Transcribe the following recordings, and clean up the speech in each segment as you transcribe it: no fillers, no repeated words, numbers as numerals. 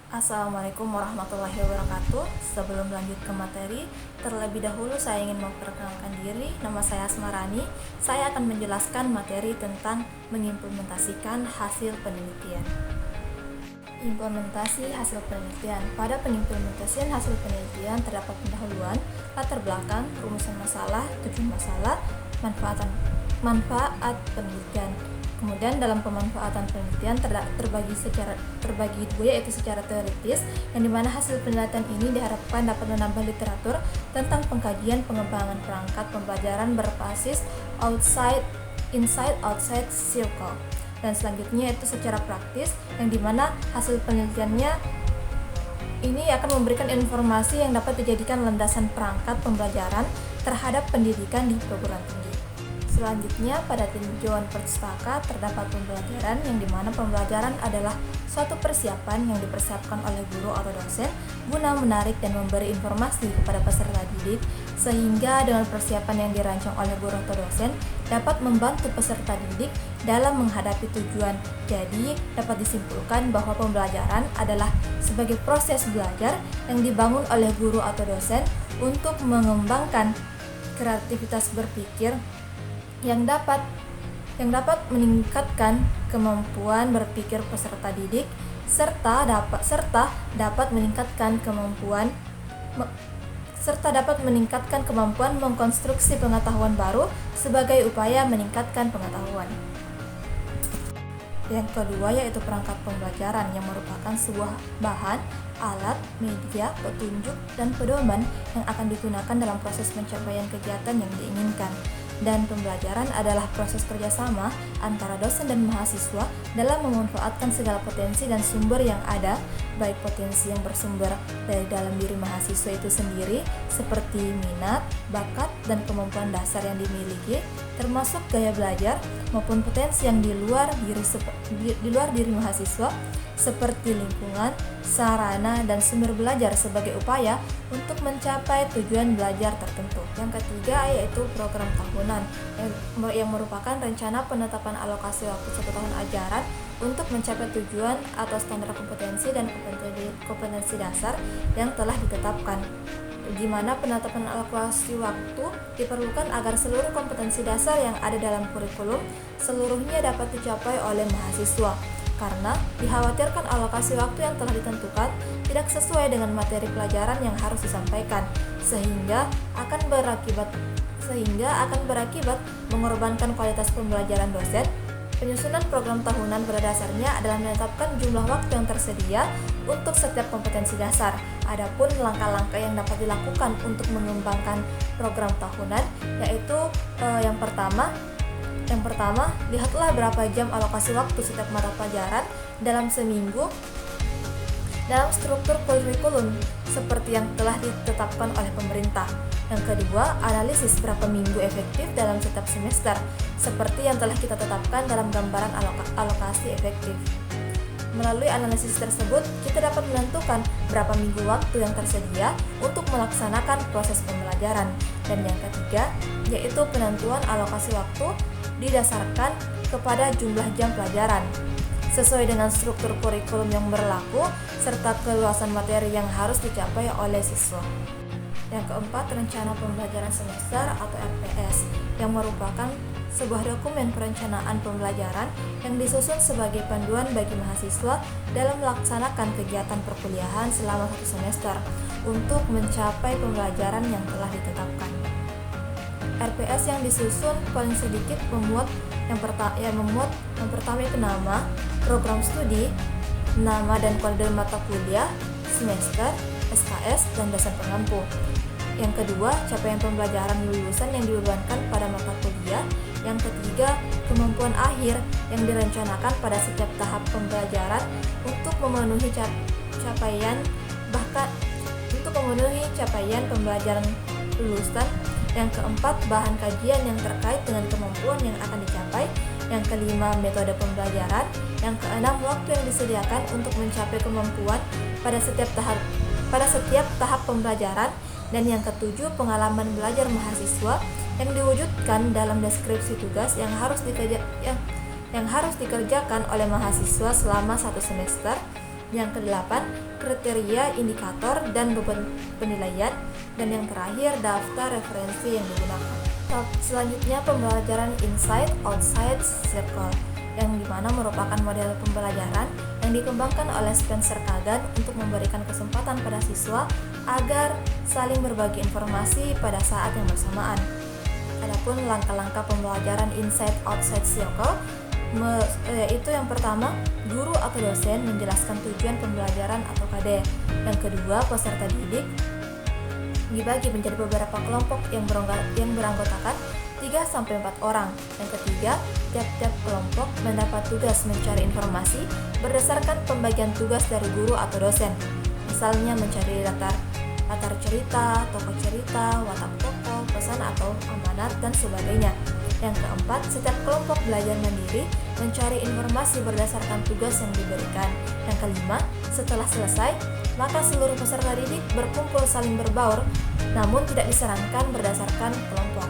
Assalamualaikum warahmatullahi wabarakatuh. Sebelum lanjut ke materi, terlebih dahulu saya ingin memperkenalkan diri. Nama saya Asmarani. Saya akan menjelaskan materi tentang mengimplementasikan hasil penelitian. Implementasi hasil penelitian. Pada pengimplementasian hasil penelitian terdapat pendahuluan, latar belakang, rumusan masalah, tujuan masalah, manfaat penelitian. Kemudian dalam pemanfaatan penelitian terbagi dua, yaitu secara teoritis, yang dimana hasil penelitian ini diharapkan dapat menambah literatur tentang pengkajian pengembangan perangkat pembelajaran berbasis inside-outside circle. Dan selanjutnya itu secara praktis, yang dimana hasil penelitiannya ini akan memberikan informasi yang dapat dijadikan landasan perangkat pembelajaran terhadap pendidikan di perguruan tinggi. Selanjutnya, pada tinjauan perpustaka terdapat pembelajaran, yang dimana pembelajaran adalah suatu persiapan yang dipersiapkan oleh guru atau dosen guna menarik dan memberi informasi kepada peserta didik, sehingga dengan persiapan yang dirancang oleh guru atau dosen dapat membantu peserta didik dalam menghadapi tujuan. Jadi, dapat disimpulkan bahwa pembelajaran adalah sebagai proses belajar yang dibangun oleh guru atau dosen untuk mengembangkan kreativitas berpikir yang dapat meningkatkan kemampuan berpikir peserta didik serta dapat meningkatkan kemampuan mengkonstruksi pengetahuan baru sebagai upaya meningkatkan pengetahuan. Yang kedua yaitu perangkat pembelajaran, yang merupakan sebuah bahan, alat, media, petunjuk, dan pedoman yang akan digunakan dalam proses pencapaian kegiatan yang diinginkan. Dan pembelajaran adalah proses kerjasama antara dosen dan mahasiswa dalam memanfaatkan segala potensi dan sumber yang ada, baik potensi yang bersumber dari dalam diri mahasiswa itu sendiri seperti minat, bakat, dan kemampuan dasar yang dimiliki, termasuk gaya belajar, maupun potensi yang di luar diri mahasiswa seperti lingkungan, sarana, dan sumber belajar sebagai upaya untuk mencapai tujuan belajar tertentu. Yang ketiga yaitu program tahunan, yang merupakan rencana penetapan alokasi waktu 1 tahun ajaran untuk mencapai tujuan atau standar kompetensi dan kompetensi dasar yang telah ditetapkan, di mana penetapan alokasi waktu diperlukan agar seluruh kompetensi dasar yang ada dalam kurikulum seluruhnya dapat dicapai oleh mahasiswa, karena dikhawatirkan alokasi waktu yang telah ditentukan tidak sesuai dengan materi pelajaran yang harus disampaikan, sehingga akan berakibat mengorbankan kualitas pembelajaran dosen. Penyusunan program tahunan pada dasarnya adalah menetapkan jumlah waktu yang tersedia untuk setiap kompetensi dasar. Adapun langkah-langkah yang dapat dilakukan untuk mengembangkan program tahunan yaitu yang pertama, lihatlah berapa jam alokasi waktu setiap mata pelajaran dalam seminggu dalam struktur kurikulum seperti yang telah ditetapkan oleh pemerintah. Yang kedua, analisis berapa minggu efektif dalam setiap semester seperti yang telah kita tetapkan dalam gambaran alokasi efektif. Melalui analisis tersebut, kita dapat menentukan berapa minggu waktu yang tersedia untuk melaksanakan proses pembelajaran. Dan yang ketiga, yaitu penentuan alokasi waktu didasarkan kepada jumlah jam pelajaran sesuai dengan struktur kurikulum yang berlaku serta keluasan materi yang harus dicapai oleh siswa. Yang keempat, rencana pembelajaran semester atau RPS, yang merupakan sebuah dokumen perencanaan pembelajaran yang disusun sebagai panduan bagi mahasiswa dalam melaksanakan kegiatan perkuliahan selama 1 semester untuk mencapai pembelajaran yang telah ditetapkan. RPS yang disusun paling sedikit memuat yang pertama itu nama, program studi, nama dan kode mata kuliah, semester, SKS, dan dosen pengampu. Yang kedua, capaian pembelajaran lulusan yang dibebankan pada mata kuliah. Yang ketiga, kemampuan akhir yang direncanakan pada setiap tahap pembelajaran untuk memenuhi capaian pembelajaran lulusan. Yang keempat, bahan kajian yang terkait dengan kemampuan yang akan dicapai. Yang kelima, metode pembelajaran. Yang keenam, waktu yang disediakan untuk mencapai kemampuan pada setiap tahap pembelajaran. Dan yang ketujuh, pengalaman belajar mahasiswa yang diwujudkan dalam deskripsi tugas yang harus dikerjakan oleh mahasiswa selama 1 semester. Yang kedelapan, kriteria, indikator, dan beban penilaian. Dan yang terakhir, daftar referensi yang digunakan. Selanjutnya, pembelajaran inside outside circle, yang dimana merupakan model pembelajaran yang dikembangkan oleh Spencer Kagan untuk memberikan kesempatan pada siswa agar saling berbagi informasi pada saat yang bersamaan. Adapun langkah-langkah pembelajaran inside outside circle, yaitu yang pertama, guru atau dosen menjelaskan tujuan pembelajaran atau KD. Yang kedua, peserta didik dibagi menjadi beberapa kelompok yang beranggotakan 3-4 orang. Yang ketiga, tiap-tiap kelompok mendapat tugas mencari informasi berdasarkan pembagian tugas dari guru atau dosen. Misalnya mencari latar cerita, tokoh cerita, watak tokoh, pesan atau amanat, dan sebagainya. Yang keempat, setiap kelompok belajar mandiri mencari informasi berdasarkan tugas yang diberikan. Yang kelima, setelah selesai, maka seluruh peserta didik berkumpul saling berbaur, namun tidak disarankan berdasarkan kelompok.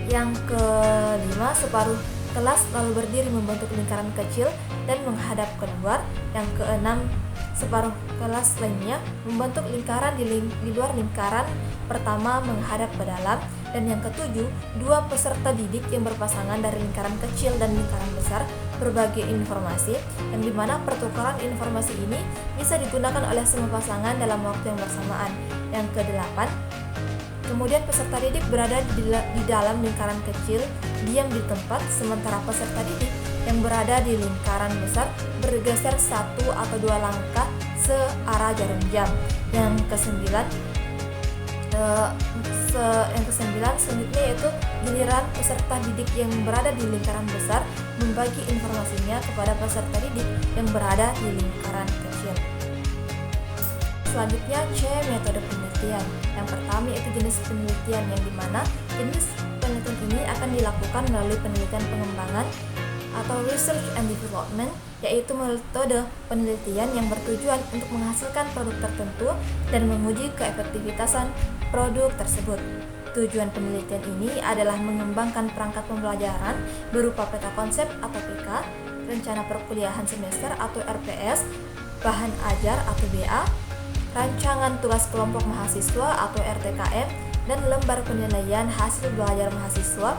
Yang kelima, separuh kelas lalu berdiri membentuk lingkaran kecil dan menghadap keluar. Yang keenam, separuh kelas lainnya membentuk lingkaran di luar lingkaran pertama menghadap ke dalam. Dan yang ketujuh, dua peserta didik yang berpasangan dari lingkaran kecil dan lingkaran besar berbagi informasi, yang dimana pertukaran informasi ini bisa digunakan oleh semua pasangan dalam waktu yang bersamaan. Yang kedelapan, kemudian peserta didik berada di dalam lingkaran kecil diam di tempat, sementara peserta didik yang berada di lingkaran besar bergeser 1 atau 2 langkah searah jarum jam. Yang kesembilan, selanjutnya yaitu giliran peserta didik yang berada di lingkaran besar membagi informasinya kepada peserta didik yang berada di lingkaran kecil. Selanjutnya, C, metode penelitian. Yang pertama yaitu jenis penelitian, yang dimana jenis penelitian ini akan dilakukan melalui penelitian pengembangan atau research and development, yaitu metode penelitian yang bertujuan untuk menghasilkan produk tertentu dan menguji keefektivitasan produk tersebut. Tujuan penelitian ini adalah mengembangkan perangkat pembelajaran berupa peta konsep atau PK, rencana perkuliahan semester atau RPS, bahan ajar atau BA, rancangan tugas kelompok mahasiswa atau RTKM, dan lembar penilaian hasil belajar mahasiswa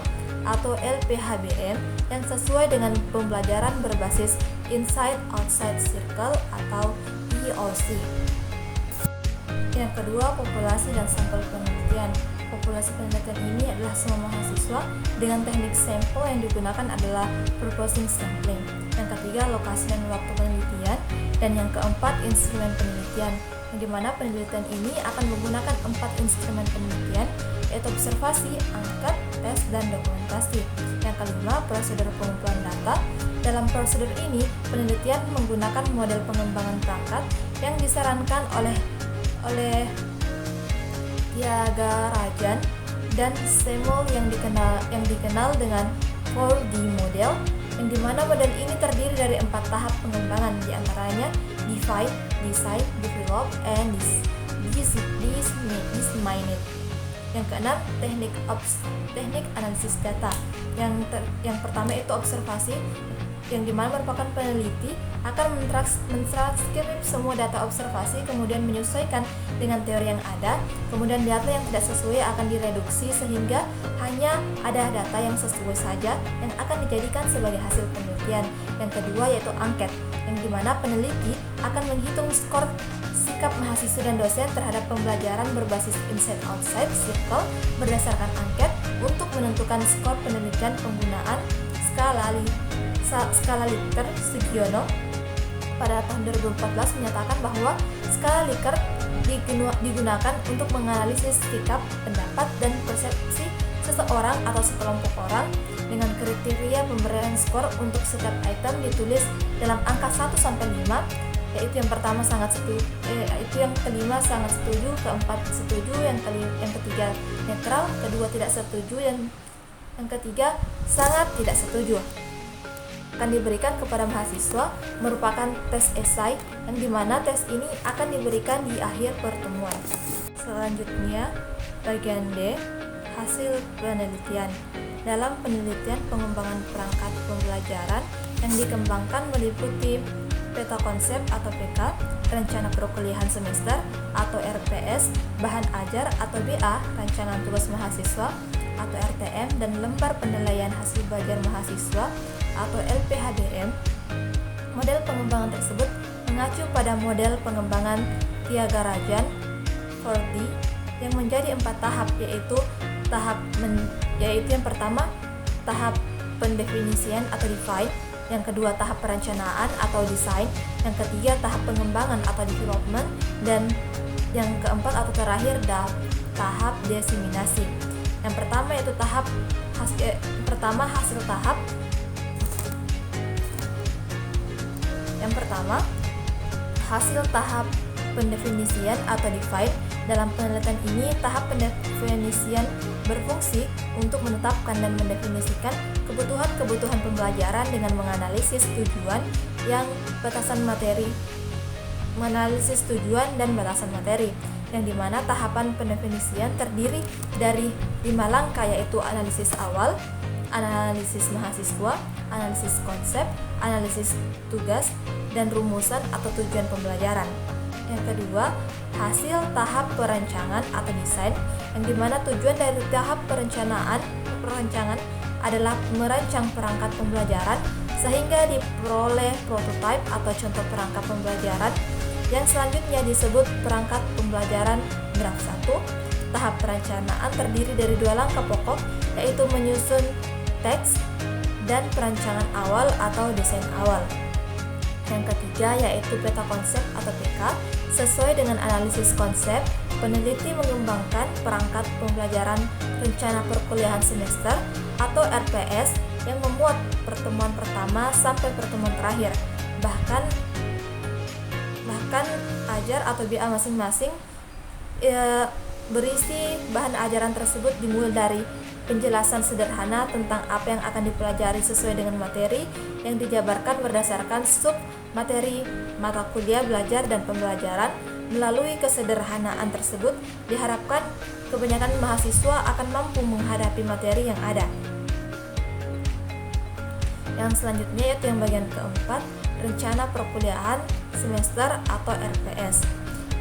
atau LPHBM yang sesuai dengan pembelajaran berbasis inside outside circle atau EOC. Yang kedua, populasi dan sampel penelitian. Populasi penelitian ini adalah semua mahasiswa dengan teknik sampel yang digunakan adalah purposing sampling. Yang ketiga, lokasi dan waktu penelitian. Dan yang keempat, instrumen penelitian, yang dimana penelitian ini akan menggunakan 4 instrumen penelitian, yaitu observasi, angket, tes, dan dokumentasi. Yang kelima, prosedur pengumpulan data. Dalam prosedur ini, penelitian menggunakan model pengembangan perangkat yang disarankan oleh Tyagarajan dan Semol yang dikenal dengan 4D model, yang dimana model ini terdiri dari 4 tahap pengembangan, diantaranya define, decide, develop, and disseminate. Yang keenam, teknik analisis data. Yang pertama itu observasi, yang dimana merupakan peneliti akan mentranskrip semua data observasi, kemudian menyesuaikan dengan teori yang ada, kemudian data yang tidak sesuai akan direduksi sehingga hanya ada data yang sesuai saja yang akan dijadikan sebagai hasil penelitian. Yang kedua yaitu angket, yang dimana peneliti akan menghitung skor sikap mahasiswa dan dosen terhadap pembelajaran berbasis inside outside circle berdasarkan angket untuk menentukan skor penelitian. Penggunaan skala Likert. Sugiono pada tahun 2014 menyatakan bahwa skala Likert digunakan untuk menganalisis sikap, pendapat, dan persepsi seseorang atau sekelompok orang dengan kriteria pemberian skor untuk setiap item ditulis dalam angka 1-5, yaitu yang pertama yang kelima sangat setuju, keempat setuju, yang ketiga netral, kedua tidak setuju, dan yang ketiga sangat tidak setuju. Akan diberikan kepada mahasiswa merupakan tes esai, yang dimana tes ini akan diberikan di akhir pertemuan. Selanjutnya, bagian D, hasil penelitian. Dalam penelitian pengembangan perangkat pembelajaran yang dikembangkan meliputi peta konsep atau PK, rencana perkuliahan semester atau RPS, bahan ajar atau BA, rancangan tugas mahasiswa atau RTM, dan lembar penilaian hasil belajar mahasiswa atau LPHBM. Model pengembangan tersebut mengacu pada model pengembangan Tyagarajan 4D yang menjadi 4 tahap, yaitu yang pertama tahap pendefinisian atau define, yang kedua tahap perencanaan atau desain, yang ketiga tahap pengembangan atau development, dan yang keempat atau terakhir tahap diseminasi. Yang pertama yaitu hasil tahap. Yang pertama, hasil tahap pendefinisian atau define. Dalam penelitian ini, tahap pendefinisian berfungsi untuk menetapkan dan mendefinisikan kebutuhan pembelajaran dengan menganalisis tujuan dan batasan materi, yang dimana tahapan pendefinisian terdiri dari 5 langkah, yaitu analisis awal, analisis mahasiswa, analisis konsep, analisis tugas, dan rumusan atau tujuan pembelajaran. Yang kedua, hasil tahap perencanaan atau desain, yang dimana tujuan dari tahap perencanaan adalah merancang perangkat pembelajaran sehingga diperoleh prototipe atau contoh perangkat pembelajaran yang selanjutnya disebut perangkat pembelajaran draft 1. Tahap perencanaan terdiri dari 2 langkah pokok, yaitu menyusun teks dan perancangan awal atau desain awal. Yang ketiga yaitu peta konsep atau PK. Sesuai dengan analisis konsep, peneliti mengembangkan perangkat pembelajaran rencana perkuliahan semester atau RPS yang memuat pertemuan pertama sampai pertemuan terakhir. Bahkan ajar atau BA masing-masing berisi bahan ajaran tersebut dimulai dari penjelasan sederhana tentang apa yang akan dipelajari sesuai dengan materi yang dijabarkan berdasarkan sub materi mata kuliah belajar dan pembelajaran. Melalui kesederhanaan tersebut, diharapkan kebanyakan mahasiswa akan mampu menghadapi materi yang ada. Yang selanjutnya yaitu yang bagian keempat, rencana perkuliahan semester atau RPS,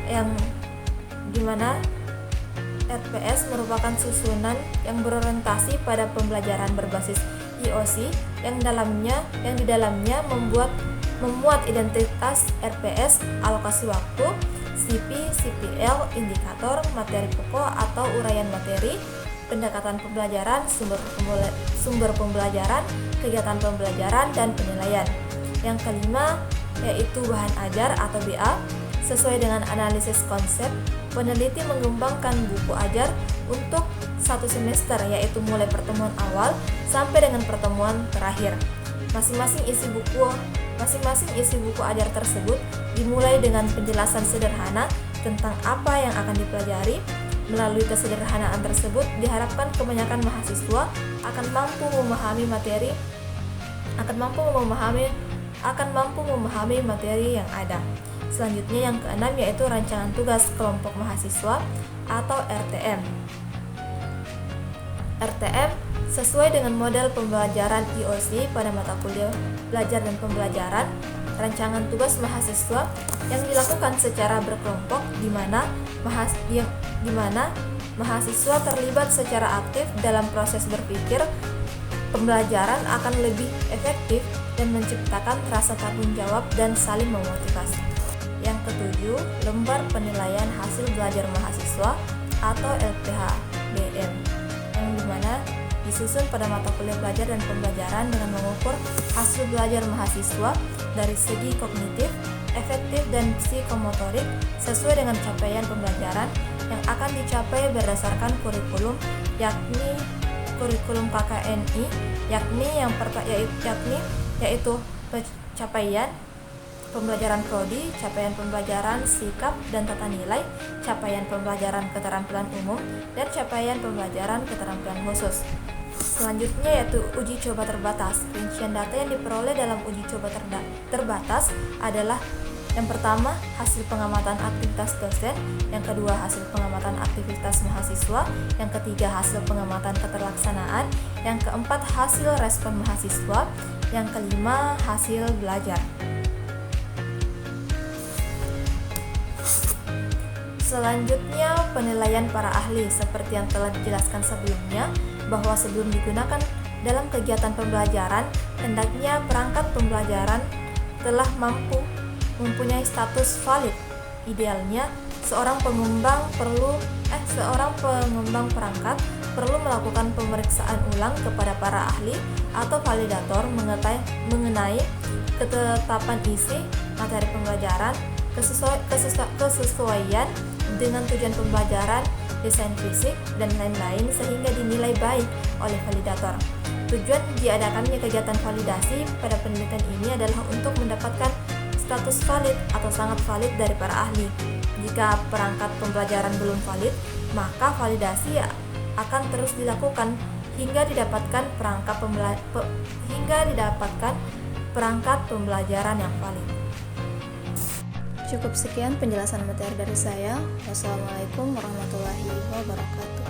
yang dimana RPS merupakan susunan yang berorientasi pada pembelajaran berbasis IOC yang di dalamnya memuat identitas RPS, alokasi waktu, CP, CPL, indikator, materi pokok atau uraian materi, pendekatan pembelajaran, sumber pembelajaran, kegiatan pembelajaran, dan penilaian. Yang kelima yaitu bahan ajar atau BA. Sesuai dengan analisis konsep, peneliti mengembangkan buku ajar untuk 1 semester, yaitu mulai pertemuan awal sampai dengan pertemuan terakhir. Masing-masing isi buku ajar tersebut dimulai dengan penjelasan sederhana tentang apa yang akan dipelajari. Melalui kesederhanaan tersebut, diharapkan kebanyakan mahasiswa akan mampu memahami materi yang ada. Selanjutnya yang keenam yaitu rancangan tugas kelompok mahasiswa atau RTM. RTM sesuai dengan model pembelajaran IOC pada mata kuliah belajar dan pembelajaran, rancangan tugas mahasiswa yang dilakukan secara berkelompok di mana mahasiswa terlibat secara aktif dalam proses berpikir. Pembelajaran akan lebih efektif dan menciptakan rasa tanggung jawab dan saling memotivasi. Yang ketujuh, lembar penilaian hasil belajar mahasiswa atau LPHBM, yang dimana disusun pada mata kuliah belajar dan pembelajaran dengan mengukur hasil belajar mahasiswa dari segi kognitif, efektif, dan psikomotorik sesuai dengan capaian pembelajaran yang akan dicapai berdasarkan kurikulum, yakni kurikulum KKNI, yaitu capaian pembelajaran prodi, capaian pembelajaran sikap dan tata nilai, capaian pembelajaran keterampilan umum, dan capaian pembelajaran keterampilan khusus. Selanjutnya yaitu uji coba terbatas. Rincian data yang diperoleh dalam uji coba terbatas adalah yang pertama, hasil pengamatan aktivitas dosen, yang kedua, hasil pengamatan aktivitas mahasiswa, yang ketiga, hasil pengamatan keterlaksanaan, yang keempat, hasil respon mahasiswa, yang kelima, hasil belajar. Selanjutnya, penilaian para ahli seperti yang telah dijelaskan sebelumnya, bahwa sebelum digunakan dalam kegiatan pembelajaran, hendaknya perangkat pembelajaran telah mempunyai status valid. Idealnya, seorang pengembang perangkat perlu melakukan pemeriksaan ulang kepada para ahli atau validator mengenai ketetapan isi materi pembelajaran, kesesuaian dengan tujuan pembelajaran, desain fisik, dan lain-lain sehingga dinilai baik oleh validator. Tujuan diadakannya kegiatan validasi pada penelitian ini adalah untuk mendapatkan status valid atau sangat valid dari para ahli. Jika perangkat pembelajaran belum valid, maka validasi akan terus dilakukan hingga didapatkan perangkat pembelajaran yang valid. Cukup sekian penjelasan materi dari saya. Wassalamualaikum warahmatullahi wabarakatuh.